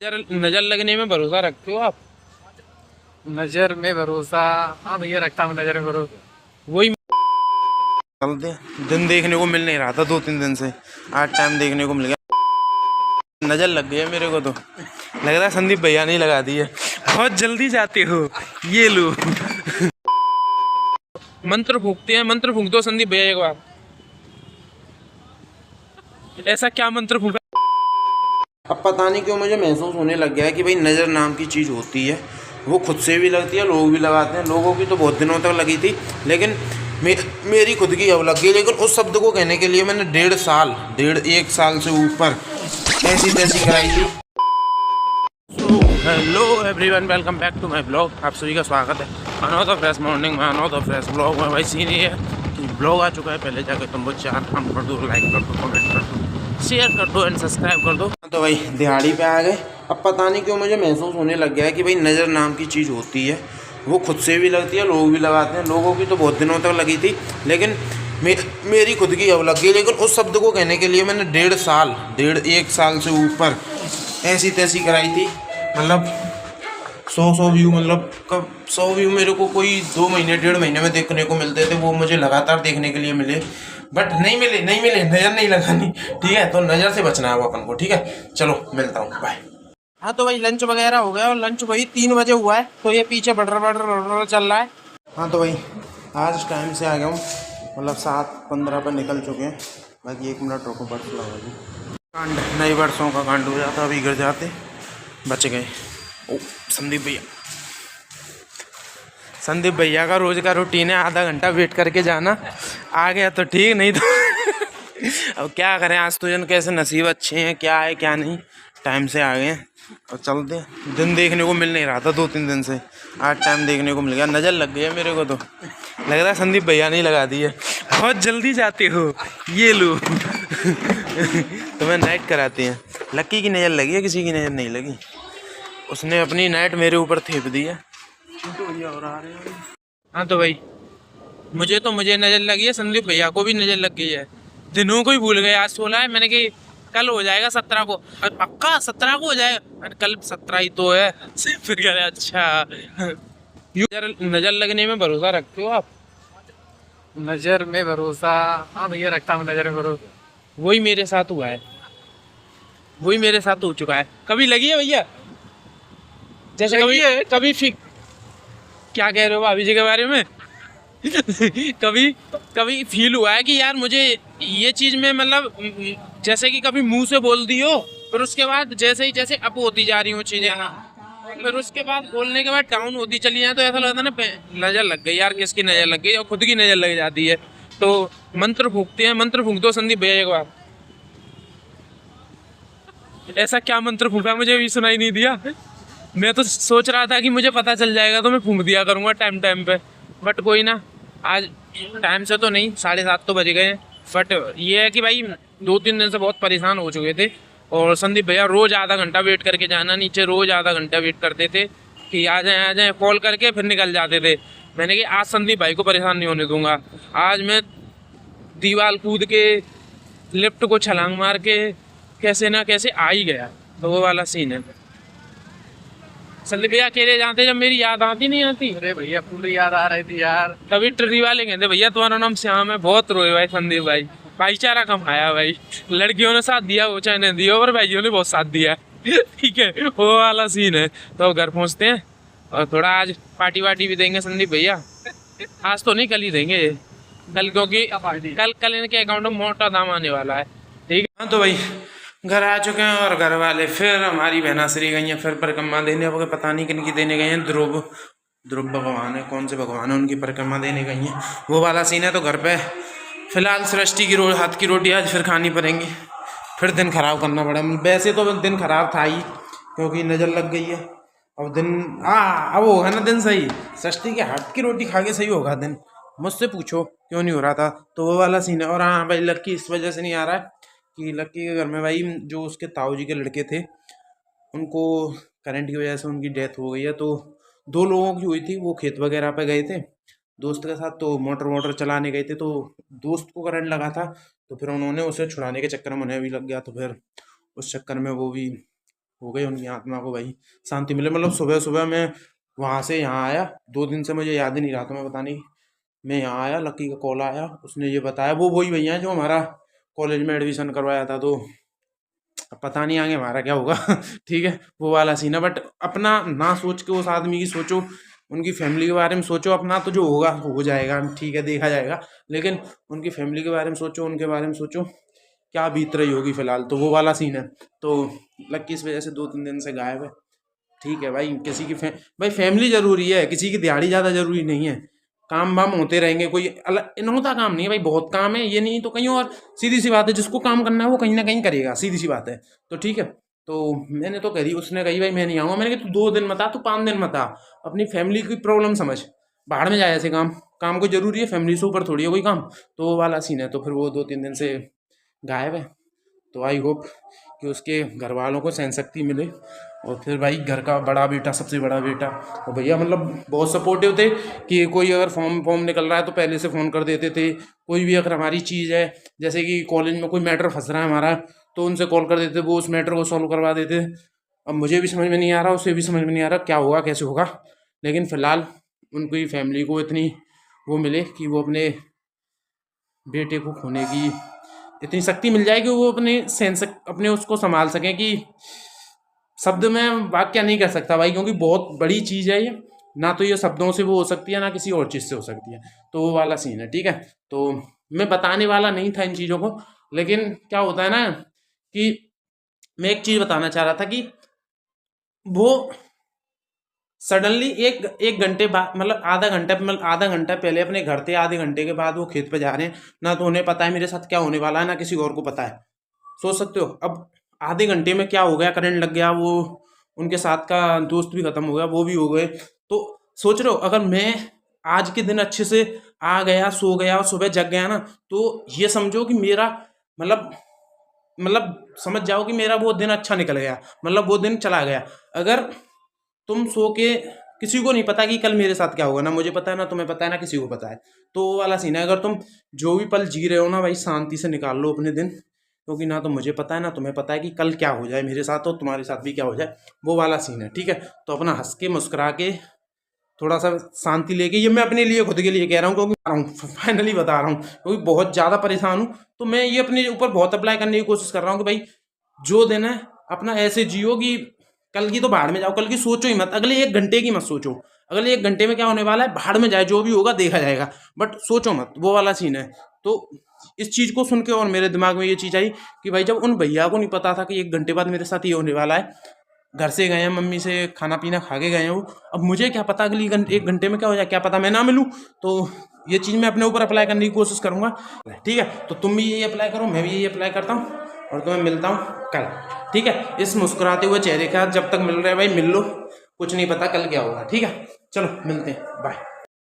नजर लगने में भरोसा रखते हो आप? नजर में भरोसा। हाँ भैया, रखता हूँ नजर में भरोसा। वही चलते दिन देखने को मिल नहीं रहा था 2-3 दिन से। आज टाइम देखने को मिल गया। नजर लग गई है मेरे को तो लग रहा है संदीप भैया नहीं लगा दी है। बहुत जल्दी जाते हो। ये लो मंत्र फूकते हैं। मंत्र फूक दो संदीप भैया एक बार। ऐसा क्या मंत्र फूका? अब पता नहीं क्यों मुझे महसूस होने लग गया है कि भाई नज़र नाम की चीज़ होती है। वो खुद से भी लगती है, लोग भी लगाते हैं। लोगों की तो बहुत दिनों तक लगी थी, लेकिन मेरी खुद की अब लग गई। लेकिन उस शब्द को कहने के लिए मैंने 1.5 साल से ऊपर ऐसी तैसी कराई थी। Hello everyone, welcome back to my blog. आप सभी का स्वागत है अनदर फ्रेश मॉर्निंग में, अनदर फ्रेश ब्लॉग में। भाई सीन ये है कि ब्लॉग आ चुका है। पहले जाकर तुम लोग 4 काम कर दो, लाइक कर दो, कमेंट कर दो, शेयर कर दो एंड सब्सक्राइब कर दो। तो भाई दिहाड़ी पे आ गए। अब पता नहीं क्यों मुझे महसूस होने लग गया है कि भाई नज़र नाम की चीज़ होती है। वो खुद से भी लगती है, लोग भी लगाते हैं। लोगों की तो बहुत दिनों तक लगी थी, लेकिन मेरी खुद की अब लग गई। लेकिन उस शब्द को कहने के लिए मैंने 1.5 साल से ऊपर ऐसी तैसी कराई थी। मतलब 100 व्यू, मतलब कब 100 व्यू मेरे को कोई 2 महीने 1.5 महीने में देखने को मिलते थे, वो मुझे लगातार देखने के लिए मिले। बट नहीं मिले, नज़र नहीं लगानी। ठीक है, तो नज़र से बचना है वो अपन को। ठीक है, चलो मिलता हूँ, बाय। हाँ तो भाई लंच वगैरह हो गया, और लंच वही 3 बजे हुआ है, तो ये पीछे बटर चल रहा है। हाँ तो भाई आज टाइम से आ गया हूँ, मतलब 7:15 पर निकल चुके हैं। बाकी 1 मिनट रुको, बर्फ लगा दी। कांड नए वर्षों का कांड हो जाता, अभी गिर जाते, बच गए। ओ संदीप भैया का रोज का रूटीन है, आधा घंटा वेट करके जाना। आ गया तो ठीक, नहीं तो अब क्या करें। आज तो जन कैसे नसीब अच्छे हैं, क्या है क्या नहीं, टाइम से आ गए हैं और चलते। दिन देखने को मिल नहीं रहा था 2-3 दिन से। आज टाइम देखने को मिल गया। नज़र लग गई है मेरे को, तो लग रहा है संदीप भैया नहीं लगा दी है। बहुत जल्दी जाते हो। ये लो तुम्हें नाइट कराते हैं। लक्की की नज़र लगी है, किसी की नज़र नहीं लगी। उसने अपनी नाइट मेरे ऊपर थेप दी है। हाँ तो भाई मुझे नज़र लगी है, संदीप भैया को भी नज़र लग गई है। दिनों को ही भूल गए। आज 16 है, मैंने कि कल हो जाएगा 17 को, और पक्का 17 को हो जाएगा। कल 17 ही तो है। फिर कह रहे अच्छा। नज़र लगने में भरोसा रखते हो आप? नजर में भरोसा। हाँ भैया, रखता हूँ नजर में भरोसा। वही मेरे साथ हुआ है, वही मेरे साथ हो चुका है। कभी लगी है भैया? जैसे कभी कभी क्या कह रहे हो भाभी जी के बारे में? कभी कभी फील हुआ है कि यार मुझे ये चीज में, मतलब जैसे कि कभी मुंह से बोल दी हो, फिर उसके बाद जैसे अप होती जा रही हो चीजें, फिर उसके बाद बोलने के बाद डाउन होती चली जाए, तो ऐसा लगता है ना नजर लग गई यार, किसकी नजर लग गई, और खुद की नजर लग जाती है। तो मंत्र फूकते हैं। मंत्र फूक दो संदीप भैया एक बार। ऐसा क्या मंत्र फूका, मुझे भी सुनाई नहीं दिया। मैं तो सोच रहा था कि मुझे पता चल जाएगा तो मैं फूंक दिया करूंगा टाइम टाइम पे, बट कोई ना। आज टाइम से तो नहीं, 7:30 तो बज गए हैं। बट ये है कि भाई 2-3 दिन से बहुत परेशान हो चुके थे, और संदीप भैया रोज़ आधा घंटा वेट करके जाना नीचे, रोज़ आधा घंटा वेट करते थे कि आ जाए कॉल करके, फिर निकल जाते थे। मैंने कहा आज संदीप भाई को परेशान नहीं होने दूंगा। आज मैं दीवार कूद के, लिफ्ट को छलांग मार के, कैसे ना कैसे आ ही गया। तो वो वाला सीन है। संदीप भैया अकेले जाते जब मेरी याद आती नहीं आती। अरे भैया, पूरी याद आ रही थी यार। तभी ट्री वाले कहते भैया तुम्हारा नाम श्याम है। बहुत रोए भाई संदीप भाई, भाईचारा कमाया भाई। लड़कियों ने साथ दिया, वो चाहे नहीं दिया, और भाइयों ने बहुत साथ दिया। ठीक है, वो वाला सीन है। तो घर पहुंचते हैं, और थोड़ा आज पार्टी वार्टी भी देंगे संदीप भैया। आज तो नहीं, कल ही देंगे। कल, क्योंकि कल इनके अकाउंट में मोटा दाम आने वाला है। ठीक है। हाँ तो भाई घर आ चुके हैं, और घर वाले फिर हमारी बहनासुरी गई हैं, फिर परिक्रमा देने। अब पता नहीं किन की देने गए हैं। ध्रुव ध्रुव भगवान है, कौन से भगवान है, उनकी परिक्रमा देने गई हैं। वो वाला सीन है। तो घर पे फिलहाल सृष्टि की हाथ की रोटी आज फिर खानी पड़ेंगी। फिर दिन खराब करना पड़ा। वैसे तो दिन खराब था ही, क्योंकि नज़र लग गई है। अब दिन अब होगा ना दिन सही। सृष्टि के हाथ की रोटी खा के सही होगा दिन। मुझसे पूछो क्यों नहीं हो रहा था। तो वो वाला सीन है। और हाँ भाई, लक्की इस वजह से नहीं आ रहा है कि लक्की के घर में भाई जो उसके ताऊ जी के लड़के थे, उनको करंट की वजह से उनकी डेथ हो गई है। तो 2 लोगों की हुई थी। वो खेत वगैरह पे गए थे दोस्त के साथ, तो मोटर वोटर चलाने गए थे, तो दोस्त को करंट लगा था। तो फिर उन्होंने उसे छुड़ाने के चक्कर में उन्हें भी लग गया। तो फिर उस चक्कर में वो भी हो गई, उनकी आत्मा को भाई शांति मिले। मतलब सुबह सुबह मैं वहाँ से यहाँ आया, 2 दिन से मुझे याद ही नहीं रहा था, मैं बताने मैं यहाँ आया, लक्की का कॉल आया, उसने ये बताया, वो वही भैया हैं जो हमारा कॉलेज में एडमिशन करवाया था। तो अब पता नहीं आगे हमारा क्या होगा ठीक है, वो वाला सीन है। बट अपना ना सोच के उस आदमी की सोचो, उनकी फैमिली के बारे में सोचो। अपना तो जो होगा हो जाएगा, ठीक है, देखा जाएगा। लेकिन उनकी फैमिली के बारे में सोचो, उनके बारे में सोचो क्या बीत रही होगी फिलहाल। तो वो वाला सीन है। तो लक्की इस वजह से 2-3 दिन से गायब है। ठीक है भाई, किसी की भाई फैमिली जरूरी है, किसी की दिहाड़ी ज़्यादा जरूरी नहीं है। काम वाम होते रहेंगे, कोई अलग इनहोता काम नहीं है भाई, बहुत काम है, ये नहीं तो कहीं और। सीधी सी बात है, जिसको काम करना है वो कहीं ना कहीं करेगा, सीधी सी बात है। तो ठीक है, तो मैंने तो कही, उसने कही भाई मैं नहीं आऊँगा। मैंने कहा तू 2 दिन मत आ, तू 5 दिन मत आ, अपनी फैमिली की प्रॉब्लम समझ, बाहर में जाए ऐसे काम, काम को जरूरी है, फैमिली से ऊपर थोड़ी है कोई काम। तो वो वाला सीन है। तो फिर वो 2-3 दिन से गायब है। तो आई होप कि उसके घर वालों को सहन शक्ति मिले। और फिर भाई घर का बड़ा बेटा, सबसे बड़ा बेटा, और भैया मतलब बहुत सपोर्टिव थे कि कोई अगर फॉर्म फॉर्म निकल रहा है तो पहले से फ़ोन कर देते थे। कोई भी अगर हमारी चीज़ है, जैसे कि कॉलेज में कोई मैटर फंस रहा है हमारा, तो उनसे कॉल कर देते, वो उस मैटर को सॉल्व करवा देते। अब मुझे भी समझ में नहीं आ रहा, उसे भी समझ में नहीं आ रहा क्या होगा कैसे होगा। लेकिन फ़िलहाल उनकी फैमिली को इतनी वो मिले कि वो अपने बेटे को खोने की इतनी शक्ति मिल जाए कि वो अपने सेंस अपने उसको संभाल सकें। कि शब्द में वाक्य नहीं कर सकता भाई, क्योंकि बहुत बड़ी चीज़ है ये। ना तो ये शब्दों से वो हो सकती है, ना किसी और चीज़ से हो सकती है। तो वो वाला सीन है। ठीक है, तो मैं बताने वाला नहीं था इन चीज़ों को, लेकिन क्या होता है ना कि मैं एक चीज़ बताना चाह रहा था कि वो सडनली एक एक घंटे बाद, मतलब आधा घंटा पहले अपने घर थे, आधे घंटे के बाद वो खेत पे जा रहे हैं। ना तो उन्हें पता है मेरे साथ क्या होने वाला है, ना किसी और को पता है। सोच सकते हो अब आधे घंटे में क्या हो गया, करंट लग गया, वो उनके साथ का दोस्त भी खत्म हो गया, वो भी हो गए। तो सोच रहे हो अगर मैं आज के दिन अच्छे से आ गया, सो गया और सुबह जग गया ना, तो ये समझो कि मेरा मतलब समझ जाओ कि मेरा वो दिन अच्छा निकल गया, मतलब वो दिन चला गया। अगर तुम सो के, किसी को नहीं पता कि कल मेरे साथ क्या होगा, ना मुझे पता है, ना तुम्हें पता है, ना किसी को पता है। तो वो वाला सीन है। अगर तुम जो भी पल जी रहे हो ना भाई, शांति से निकाल लो अपने दिन, क्योंकि ना तो मुझे पता है, ना तुम्हें पता है कि कल क्या हो जाए मेरे साथ और तुम्हारे साथ भी क्या हो जाए। वो वाला सीन है। ठीक है, तो अपना हंस के मुस्कुरा के थोड़ा सा शांति लेके, ये मैं अपने लिए खुद के लिए कह रहा हूँ, क्योंकि फाइनली बता रहा हूँ, क्योंकि बहुत ज़्यादा परेशान हूँ। तो मैं ये अपने ऊपर बहुत अप्लाई करने की कोशिश कर रहा हूँ कि भाई जो दिन है अपना ऐसे जियो कि कल की तो बाहर में जाओ, कल की सोचो ही मत, अगले 1 घंटे की मत सोचो। अगले 1 घंटे में क्या होने वाला है, बाहर में जाए, जो भी होगा देखा जाएगा, बट सोचो मत। वो वाला सीन है। तो इस चीज़ को सुन के और मेरे दिमाग में ये चीज़ आई कि भाई जब उन भैया को नहीं पता था कि 1 घंटे बाद मेरे साथ ये होने वाला है, घर से गए हैं, मम्मी से खाना पीना खा के गए हैं वो, अब मुझे क्या पता अगली 1 घंटे में क्या हो जाए, क्या पता मैं ना मिलूँ। तो ये चीज़ मैं अपने ऊपर अप्लाई करने की कोशिश करूँगा। ठीक है, तो तुम भी यही अप्लाई करो, मैं भी यही अप्लाई करता हूँ, और तुम्हें मिलता हूँ कल। ठीक है, इस मुस्कुराते हुए चेहरे के साथ जब तक मिल रहे हैं भाई मिल लो, कुछ नहीं पता कल क्या होगा। ठीक है, चलो मिलते हैं, बाय।